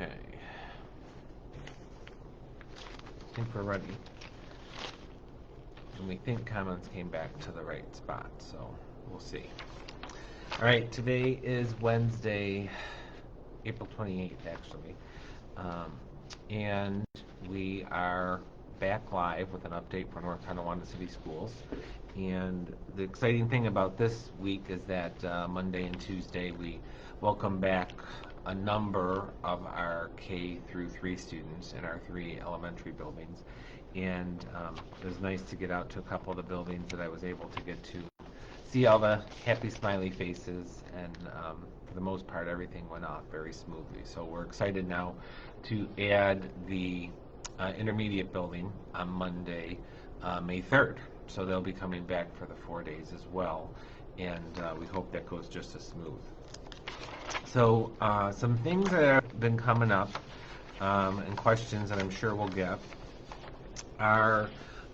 Okay. I think we're ready. And we think comments came back to the right spot, so we'll see. All right, today is Wednesday, April 28th, actually. And we are back live with an update for North Tonawanda City Schools. And the exciting thing about this week is that Monday and Tuesday we welcome back a number of our K through 3 students in our 3 elementary buildings. And it was nice to get out to a couple of the buildings that I was able to get to see all the happy smiley faces, and for the most part everything went off very smoothly. So we're excited now to add the intermediate building on Monday, May 3rd. So they'll be coming back for the 4 days as well, and we hope that goes just as smooth. So some things that have been coming up and questions that I'm sure we'll get are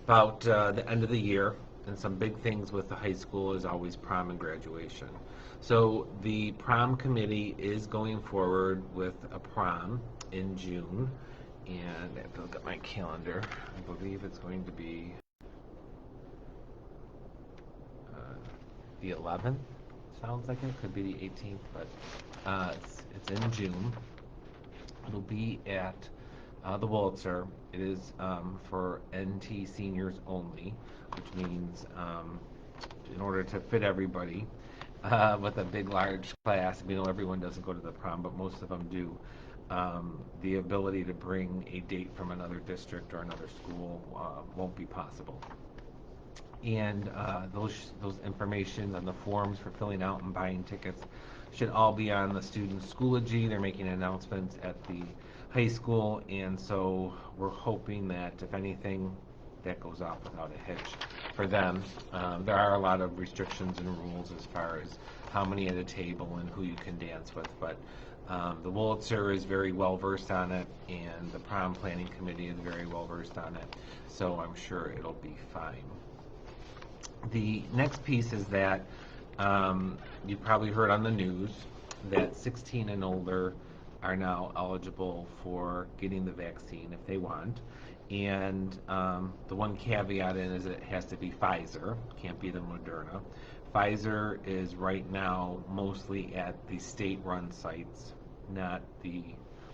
about the end of the year, and some big things with the high school is always prom and graduation. So the prom committee is going forward with a prom in June, and I have to look at my calendar. I believe it's going to be the 11th. Sounds like it could be the 18th, but it's in June. It'll be at the Wurlitzer. It is for NT seniors only, which means in order to fit everybody with a big, large class, we know everyone doesn't go to the prom, but most of them do. The ability to bring a date from another district or another school won't be possible. And those information on the forms for filling out and buying tickets should all be on the student's Schoology. They're making announcements at the high school, and so we're hoping that if anything, that goes off without a hitch for them. There are a lot of restrictions and rules as far as how many at a table and who you can dance with, but the Wurlitzer is very well versed on it, and the prom planning committee is very well versed on it, so I'm sure it'll be fine. The next piece is that you probably heard on the news that 16 and older are now eligible for getting the vaccine if they want. And the one caveat in is that it has to be Pfizer, can't be the Moderna. Pfizer is right now mostly at the state-run sites, not the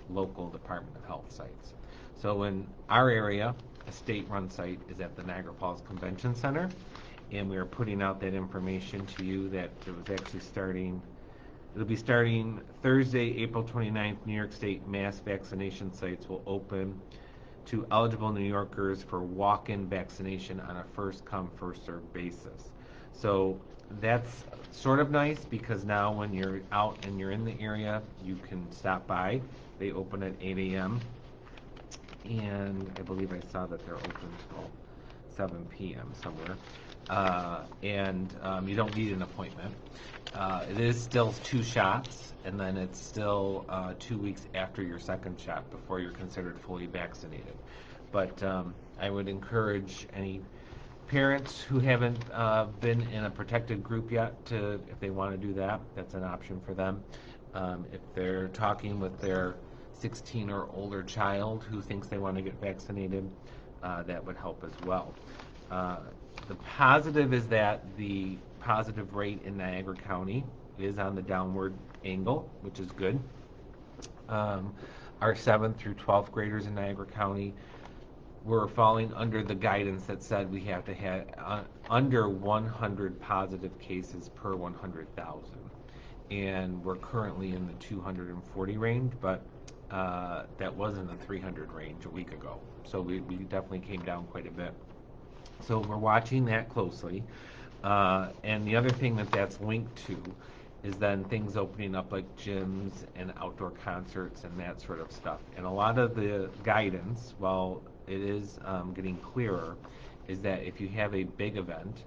local Department of Health sites. So in our area, a state-run site is at the Niagara Falls Convention Center, and we are putting out that information to you that it was actually it'll be starting Thursday, April 29th. New York State mass vaccination sites will open to eligible New Yorkers for walk-in vaccination on a first-come, first-served basis. So that's sort of nice, because now when you're out and you're in the area, you can stop by. They open at 8 a.m. and I believe I saw that they're open till 7 p.m. somewhere. And you don't need an appointment. It is still 2 shots, and then it's still 2 weeks after your second shot before you're considered fully vaccinated. But I would encourage any parents who haven't been in a protected group yet to, if they want to do that, that's an option for them. If they're talking with their 16 or older child who thinks they want to get vaccinated, that would help as well. The positive is that the positive rate in Niagara County is on the downward angle, which is good. Our 7th through 12th graders in Niagara County were falling under the guidance that said we have to have under 100 positive cases per 100,000. And we're currently in the 240 range, but that was in the 300 range a week ago. So we definitely came down quite a bit. So we're watching that closely. And the other thing that's linked to is then things opening up like gyms and outdoor concerts and that sort of stuff. And a lot of the guidance, while it is getting clearer, is that if you have a big event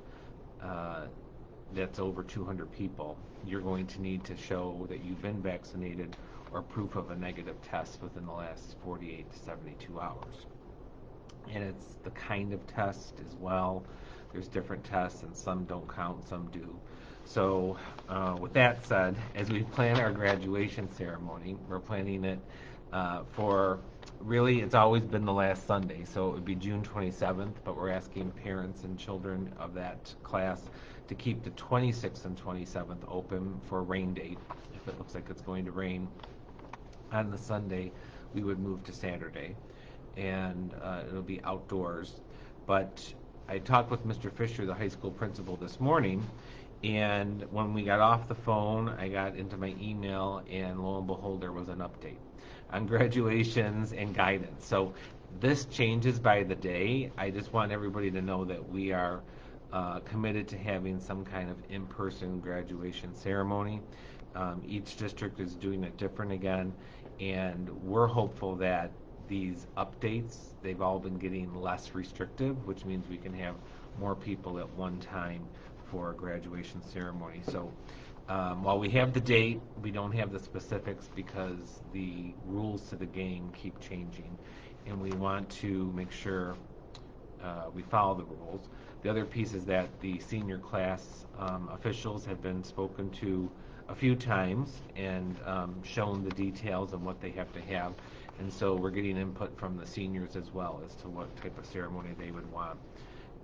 that's over 200 people, you're going to need to show that you've been vaccinated or proof of a negative test within the last 48 to 72 hours. And it's the kind of test as well. There's different tests, and some don't count, some do. So, with that said, as we plan our graduation ceremony, we're planning it for really, it's always been the last Sunday, so it would be June 27th, but we're asking parents and children of that class to keep the 26th and 27th open for a rain date. If it looks like it's going to rain on the Sunday, we would move to Saturday, and it'll be outdoors. But I talked with Mr. Fisher, the high school principal, this morning, and when we got off the phone, I got into my email, and lo and behold, there was an update on graduations and guidance. So this changes by the day. I just want everybody to know that we are committed to having some kind of in-person graduation ceremony. Each district is doing it different again, and we're hopeful that these updates, they've all been getting less restrictive, which means we can have more people at one time for a graduation ceremony. So while we have the date, we don't have the specifics because the rules to the game keep changing, and we want to make sure we follow the rules. The other piece is that the senior class officials have been spoken to a few times and shown the details of what they have to have, and so we're getting input from the seniors as well as to what type of ceremony they would want.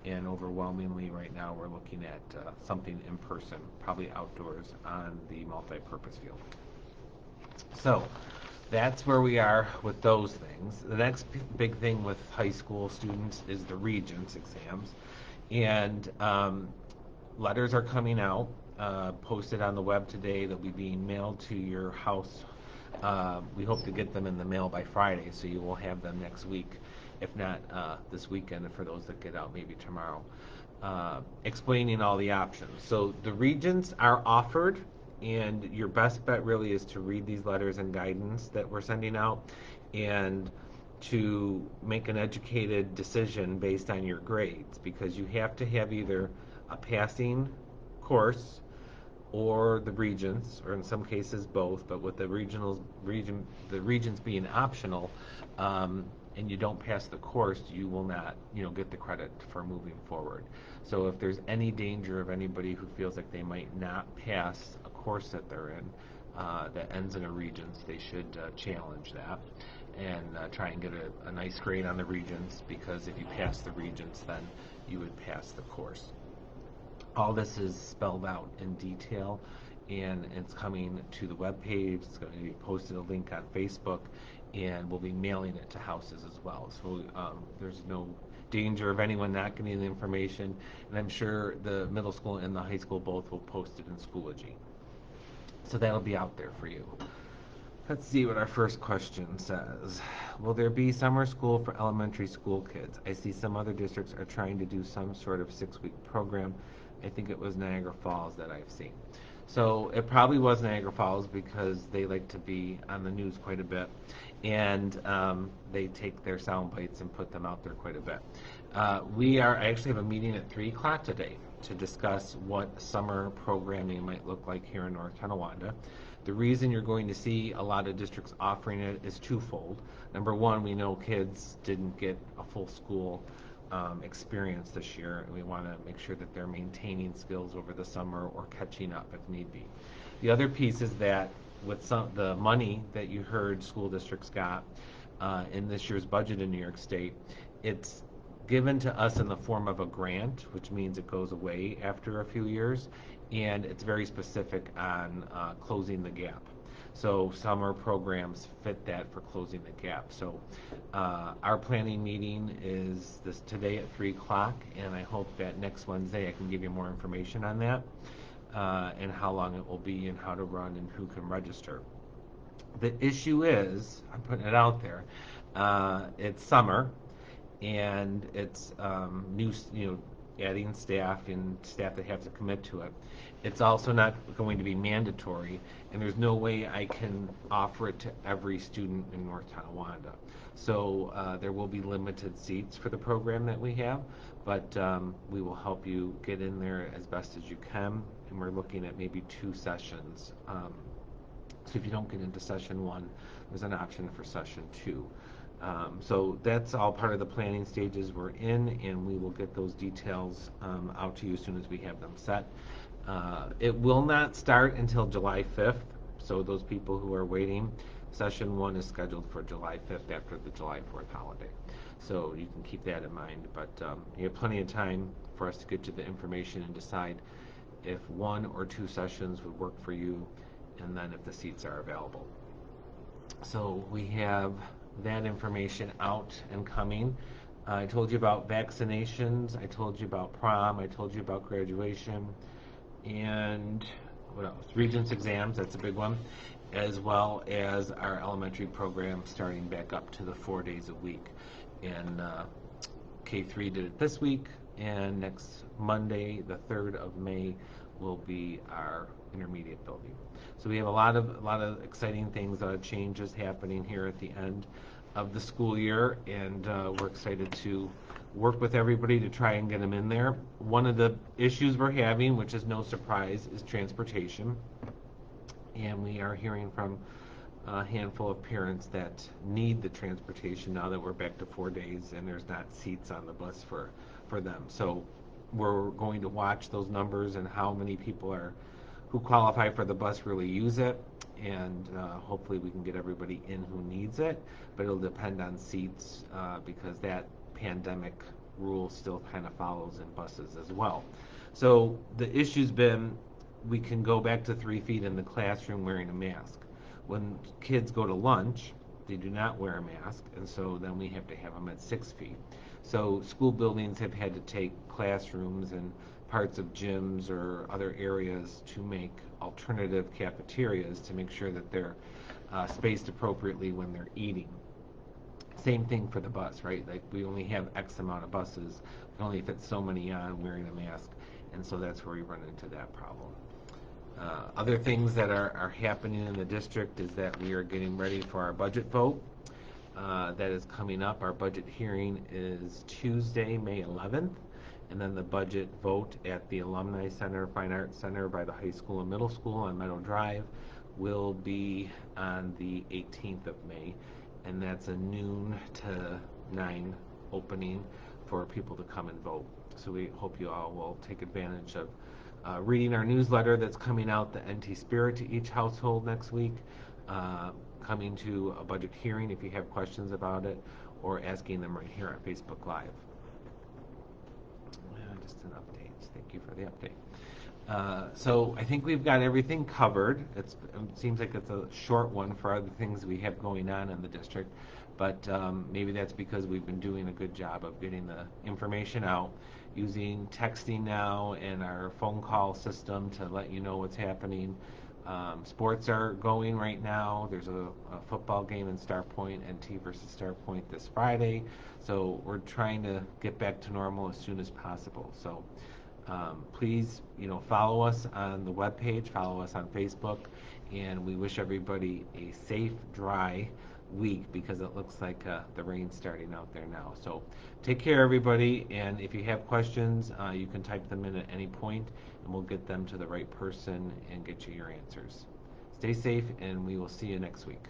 And overwhelmingly right now we're looking at something in person, probably outdoors on the multi-purpose field. So that's where we are with those things. The next big thing with high school students is the Regents exams, and letters are coming out, posted on the web today. They'll be being mailed to your house. We hope to get them in the mail by Friday, so you will have them next week, if not this weekend, and for those that get out, maybe tomorrow, explaining all the options. So the Regents are offered, and your best bet really is to read these letters and guidance that we're sending out and to make an educated decision based on your grades, because you have to have either a passing course or the Regents, or in some cases both, but with the the Regents being optional, and you don't pass the course, you will not, get the credit for moving forward. So if there's any danger of anybody who feels like they might not pass a course that they're in that ends in a Regents, they should challenge that and try and get a nice grade on the Regents, because if you pass the Regents, then you would pass the course. All this is spelled out in detail, and it's coming to the webpage. It's going to be posted a link on Facebook, and we'll be mailing it to houses as well. So there's no danger of anyone not getting the information, and I'm sure the middle school and the high school both will post it in Schoology. So that'll be out there for you. Let's see what our first question says. Will there be summer school for elementary school kids? I see some other districts are trying to do some sort of 6-week program. I think it was Niagara Falls that I've seen. So it probably was Niagara Falls because they like to be on the news quite a bit, and they take their sound bites and put them out there quite a bit. I actually have a meeting at 3 o'clock today to discuss what summer programming might look like here in North Tonawanda. The reason you're going to see a lot of districts offering it is twofold. Number one, we know kids didn't get a full school experience this year, and we want to make sure that they're maintaining skills over the summer or catching up if need be. The other piece is that with the money that you heard school districts got in this year's budget in New York State, it's given to us in the form of a grant, which means it goes away after a few years, and it's very specific on closing the gap. So summer programs fit that for closing the gap. So our planning meeting is today at 3 o'clock, and I hope that next Wednesday I can give you more information on that and how long it will be and how to run and who can register. The issue is, I'm putting it out there, it's summer, and it's new, adding staff and staff that have to commit to it. It's also not going to be mandatory, and there's no way I can offer it to every student in North Tonawanda. So there will be limited seats for the program that we have, but we will help you get in there as best as you can, and we're looking at maybe 2 sessions. So if you don't get into session 1, there's an option for session 2. So that's all part of the planning stages we're in, and we will get those details out to you as soon as we have them set. It will not start until July 5th, so those people who are waiting, session 1 is scheduled for July 5th after the July 4th holiday. So you can keep that in mind, but you have plenty of time for us to get you the information and decide if 1 or 2 sessions would work for you, and then if the seats are available. So we have that information out and coming. I told you about vaccinations, I told you about prom, I told you about graduation, and what else? Regents exams, that's a big one, as well as our elementary program starting back up to the 4 days a week. And K3 did it this week, and next Monday, the 3rd of May, will be our intermediate building. So we have a lot of exciting things, changes happening here at the end of the school year, and we're excited to work with everybody to try and get them in there. One of the issues we're having, which is no surprise, is transportation. And we are hearing from a handful of parents that need the transportation now that we're back to 4 days and there's not seats on the bus for them. So we're going to watch those numbers and how many people who qualify for the bus really use it, and hopefully we can get everybody in who needs it, but it'll depend on seats because that pandemic rule still kind of follows in buses as well. So the issue's been we can go back to 3 feet in the classroom wearing a mask. When kids go to lunch, they do not wear a mask, and so then we have to have them at 6 feet. So school buildings have had to take classrooms and parts of gyms or other areas to make alternative cafeterias to make sure that they're spaced appropriately when they're eating. Same thing for the bus, right? Like we only have X amount of buses, we can only fit so many on wearing a mask, and so that's where we run into that problem. Other things that are happening in the district is that we are getting ready for our budget vote. That is coming up. Our budget hearing is Tuesday, May 11th, and then the budget vote at the Alumni Center, Fine Arts Center by the high school and middle school on Meadow Drive will be on the 18th of May, and that's a noon to 9 opening for people to come and vote. So we hope you all will take advantage of reading our newsletter that's coming out, the NT Spirit, to each household next week, coming to a budget hearing if you have questions about it, or asking them right here on Facebook Live. Just an update. Thank you for the update. So I think we've got everything covered. It seems like it's a short one for other things we have going on in the district, but maybe that's because we've been doing a good job of getting the information out, using texting now and our phone call system to let you know what's happening. Sports are going right now. There's a football game in Star Point, NT versus Star Point this Friday. So we're trying to get back to normal as soon as possible. So please, follow us on the webpage, follow us on Facebook, and we wish everybody a safe, dry week because it looks like the rain's starting out there now. So take care, everybody, and if you have questions, you can type them in at any point, and we'll get them to the right person and get you your answers. Stay safe, and we will see you next week.